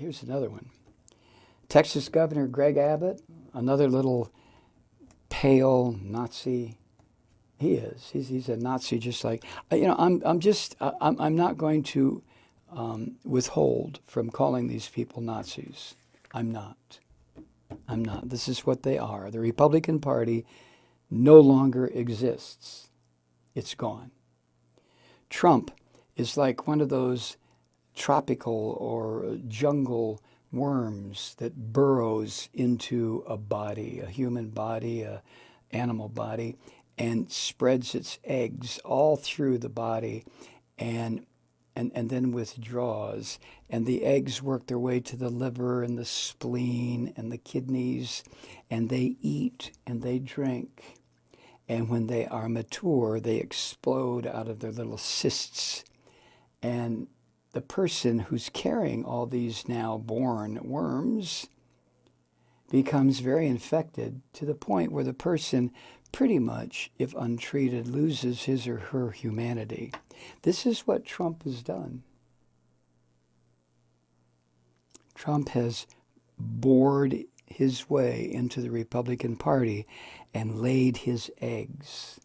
Here's another one. Texas Governor Greg Abbott, another little pale Nazi. He is. He's a Nazi, just like I'm not going to withhold from calling these people Nazis. I'm not. I'm not. This is what they are. The Republican Party no longer exists. It's gone. Trump is like one of those tropical or jungle worms that burrows into a body, a human body, a animal body, and spreads its eggs all through the body and then withdraws. And the eggs work their way to the liver and the spleen and the kidneys, and they eat and they drink. And when they are mature, they explode out of their little cysts. And the person who's carrying all these now born worms becomes very infected to the point where the person pretty much, if untreated, loses his or her humanity. This is what Trump has done. Trump has bored his way into the Republican Party and laid his eggs.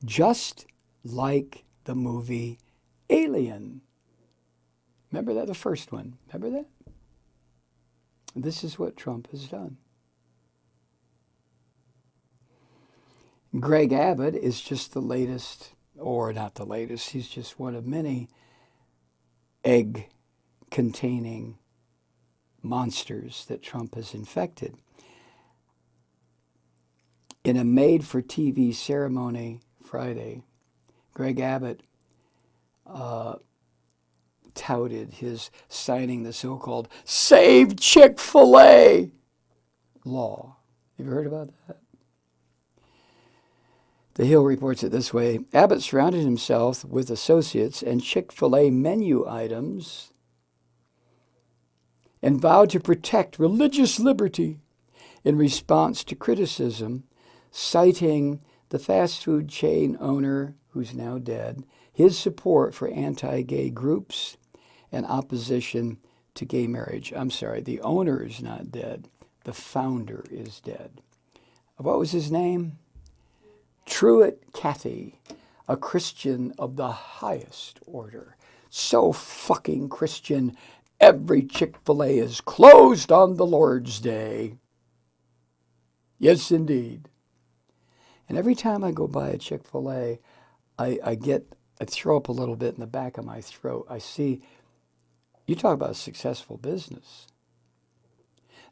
Just like the movie Alien. Remember that, the first one? Remember that? This is what Trump has done. Greg Abbott is just the latest, or not the latest, he's just one of many egg-containing monsters that Trump has infected. In a made-for-TV ceremony Friday, Greg Abbott touted his signing the so-called Save Chick-fil-A law. Have you heard about that? The Hill reports it this way. Abbott surrounded himself with associates and Chick-fil-A menu items and vowed to protect religious liberty in response to criticism, citing the fast food chain owner, who's now dead, his support for anti-gay groups and opposition to gay marriage. I'm sorry, the owner is not dead. The founder is dead. What was his name? Truett Cathy, a Christian of the highest order. So fucking Christian, every Chick-fil-A is closed on the Lord's Day. Yes, indeed. And every time I go by a Chick-fil-A, I throw up a little bit in the back of my throat. I see, you talk about a successful business.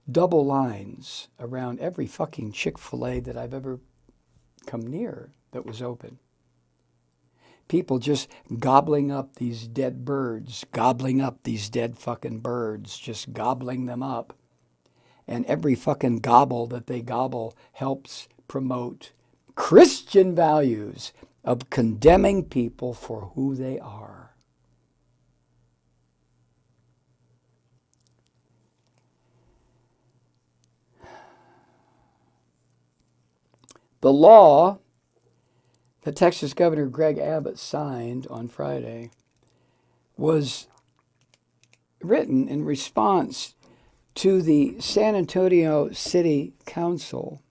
Double lines around every fucking Chick-fil-A that I've ever come near that was open. People just gobbling up these dead birds, gobbling up these dead fucking birds, just gobbling them up. And every fucking gobble that they gobble helps promote Christian values of condemning people for who they are. The law that Texas Governor Greg Abbott signed on Friday was written in response to the San Antonio City Council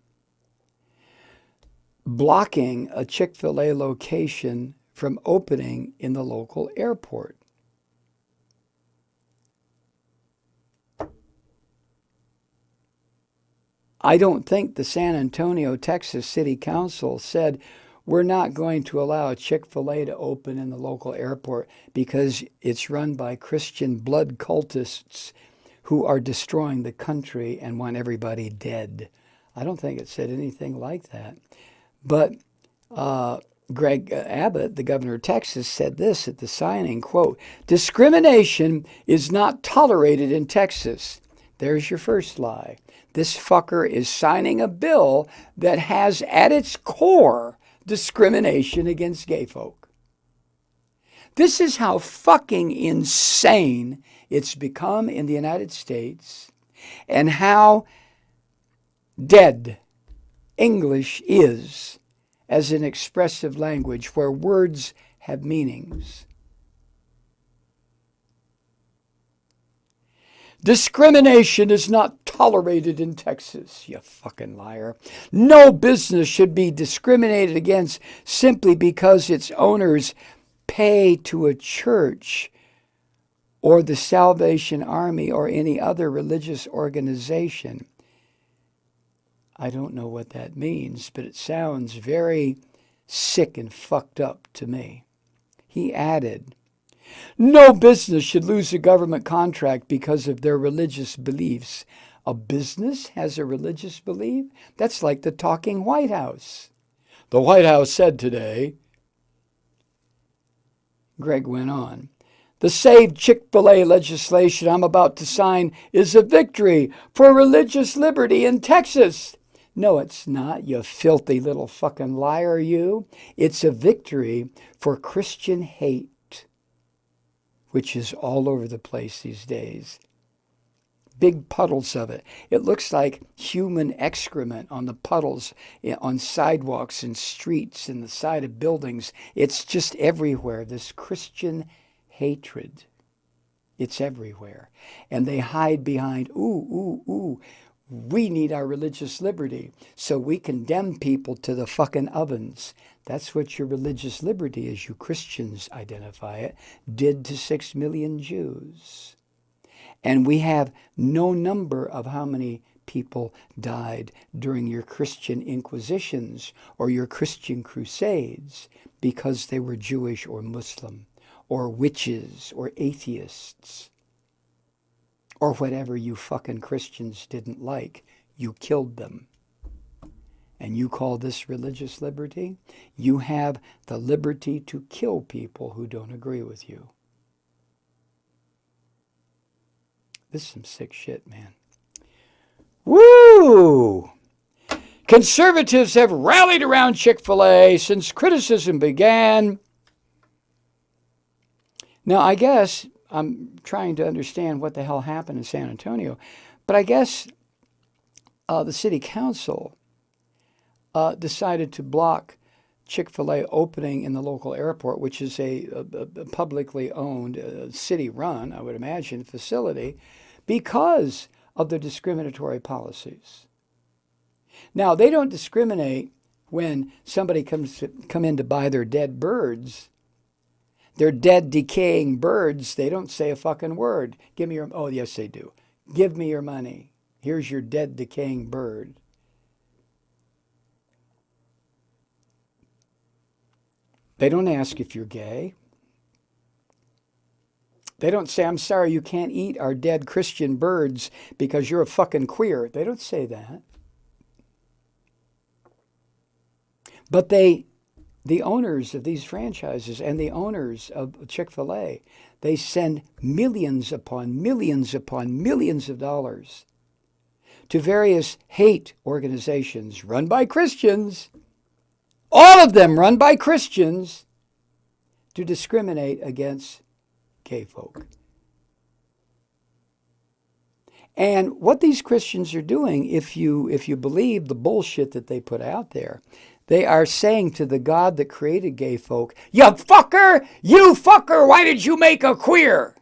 blocking a Chick-fil-A location from opening in the local airport. I don't think the San Antonio, Texas City Council said, we're not going to allow a Chick-fil-A to open in the local airport because it's run by Christian blood cultists who are destroying the country and want everybody dead. I don't think it said anything like that. But Greg Abbott, the governor of Texas, said this at the signing, quote, discrimination is not tolerated in Texas. There's your first lie. This fucker is signing a bill that has at its core discrimination against gay folk. This is how fucking insane it's become in the United States and how dead English is as an expressive language where words have meanings. Discrimination is not tolerated in Texas, you fucking liar. No business should be discriminated against simply because its owners pay to a church or the Salvation Army or any other religious organization. I don't know what that means, but it sounds very sick and fucked up to me. He added, no business should lose a government contract because of their religious beliefs. A business has a religious belief? That's like the talking White House. The White House said today, Greg went on, the Save Chick-fil-A legislation I'm about to sign is a victory for religious liberty in Texas. No, it's not, you filthy little fucking liar, you. It's a victory for Christian hate, which is all over the place these days. Big puddles of it. It looks like human excrement on the puddles, on sidewalks and streets and the side of buildings. It's just everywhere, this Christian hatred. It's everywhere. And they hide behind, we need our religious liberty. So we condemn people to the fucking ovens. That's what your religious liberty, as you Christians identify it, did to 6 million Jews. And we have no number of how many people died during your Christian inquisitions or your Christian crusades because they were Jewish or Muslim or witches or atheists or whatever you fucking Christians didn't like. You killed them. And you call this religious liberty? You have the liberty to kill people who don't agree with you. This is some sick shit, man. Woo! Conservatives have rallied around Chick-fil-A since criticism began. Now, I guess I'm trying to understand what the hell happened in San Antonio, but I guess the city council decided to block Chick-fil-A opening in the local airport, which is a publicly owned, city-run, I would imagine, facility, because of the discriminatory policies. Now, they don't discriminate when somebody come in to buy their dead birds. Their dead, decaying birds, they don't say a fucking word. Give me your, oh, yes, they do. Give me your money. Here's your dead, decaying bird. They don't ask if you're gay. They don't say, I'm sorry, you can't eat our dead Christian birds because you're a fucking queer. They don't say that. But the owners of these franchises and the owners of Chick-fil-A, they send millions upon millions upon millions of dollars to various hate organizations run by Christians, all of them run by Christians, to discriminate against gay folk. And what these Christians are doing, if you believe the bullshit that they put out there, they are saying to the God that created gay folk, you fucker, why did you make a queer?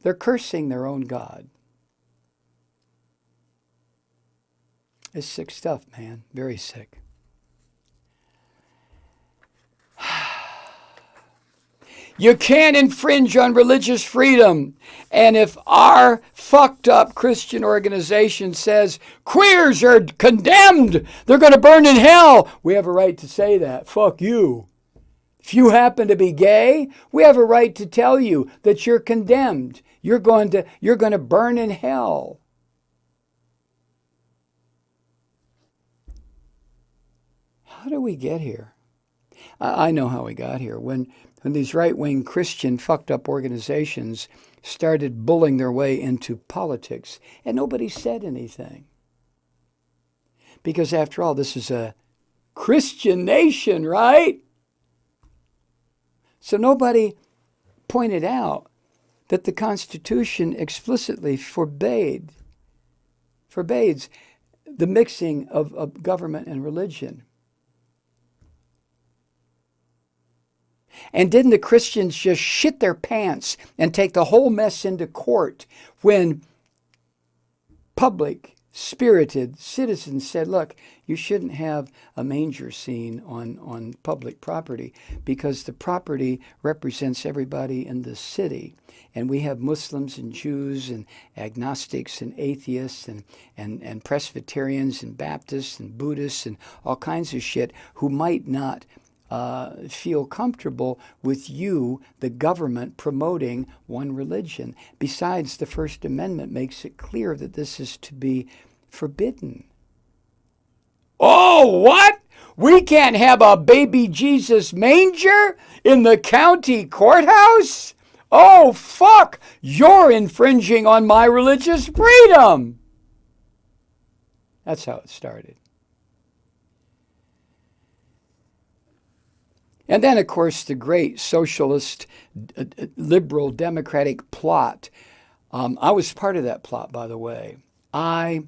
They're cursing their own God. It's sick stuff, man. Very sick. You can't infringe on religious freedom. And if our fucked up Christian organization says queers are condemned, they're going to burn in hell, we have a right to say that. Fuck you. If you happen to be gay, we have a right to tell you that you're condemned. You're going to burn in hell. How do we get here? I know how we got here. When these right-wing Christian fucked up organizations started bullying their way into politics, and nobody said anything. Because after all, this is a Christian nation, right? So nobody pointed out that the Constitution explicitly forbids the mixing of government and religion. And didn't the Christians just shit their pants and take the whole mess into court when public, spirited citizens said, look, you shouldn't have a manger scene on public property because the property represents everybody in the city. And we have Muslims and Jews and agnostics and atheists and Presbyterians and Baptists and Buddhists and all kinds of shit who might not feel comfortable with you, the government, promoting one religion. Besides, the First Amendment makes it clear that this is to be forbidden. Oh, what? We can't have a baby Jesus manger in the county courthouse? Oh, fuck! You're infringing on my religious freedom! That's how it started. And then, of course, the great socialist, liberal, democratic plot. I was part of that plot, by the way. I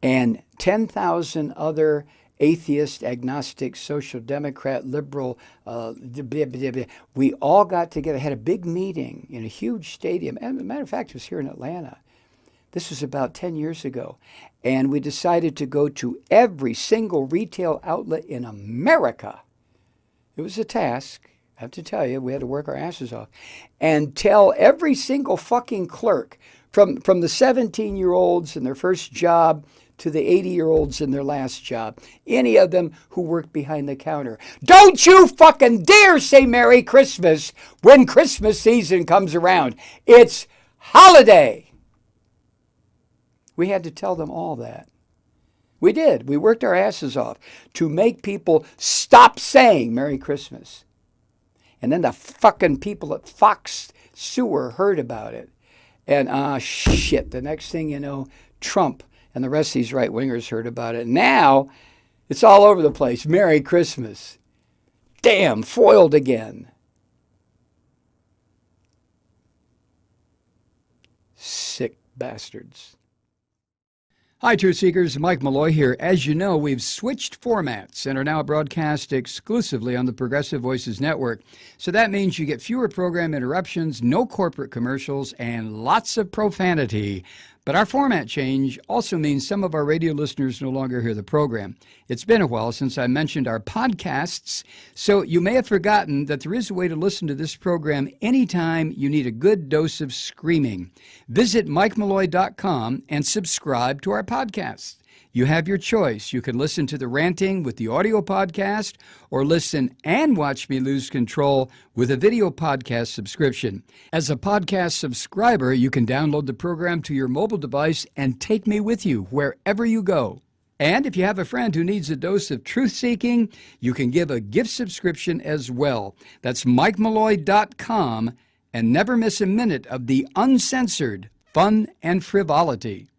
and 10,000 other atheist, agnostic, social democrat, liberal, we all got together, had a big meeting in a huge stadium. And as a matter of fact, it was here in Atlanta. This was about 10 years ago. And we decided to go to every single retail outlet in America. It was a task, I have to tell you. We had to work our asses off. And tell every single fucking clerk, from the 17-year-olds in their first job to the 80-year-olds in their last job, any of them who worked behind the counter, don't you fucking dare say Merry Christmas when Christmas season comes around. It's holiday. We had to tell them all that. We did. We worked our asses off to make people stop saying Merry Christmas. And then the fucking people at Fox Sewer heard about it. And shit, the next thing you know, Trump and the rest of these right-wingers heard about it. Now, it's all over the place. Merry Christmas. Damn, foiled again. Sick bastards. Hi, Truth Seekers. Mike Malloy here. As you know, we've switched formats and are now broadcast exclusively on the Progressive Voices Network. So that means you get fewer program interruptions, no corporate commercials, and lots of profanity. But our format change also means some of our radio listeners no longer hear the program. It's been a while since I mentioned our podcasts, so you may have forgotten that there is a way to listen to this program anytime you need a good dose of screaming. Visit MikeMalloy.com and subscribe to our podcasts. You have your choice. You can listen to the ranting with the audio podcast or listen and watch me lose control with a video podcast subscription. As a podcast subscriber, you can download the program to your mobile device and take me with you wherever you go. And if you have a friend who needs a dose of truth-seeking, you can give a gift subscription as well. That's MikeMalloy.com, and never miss a minute of the uncensored fun and frivolity.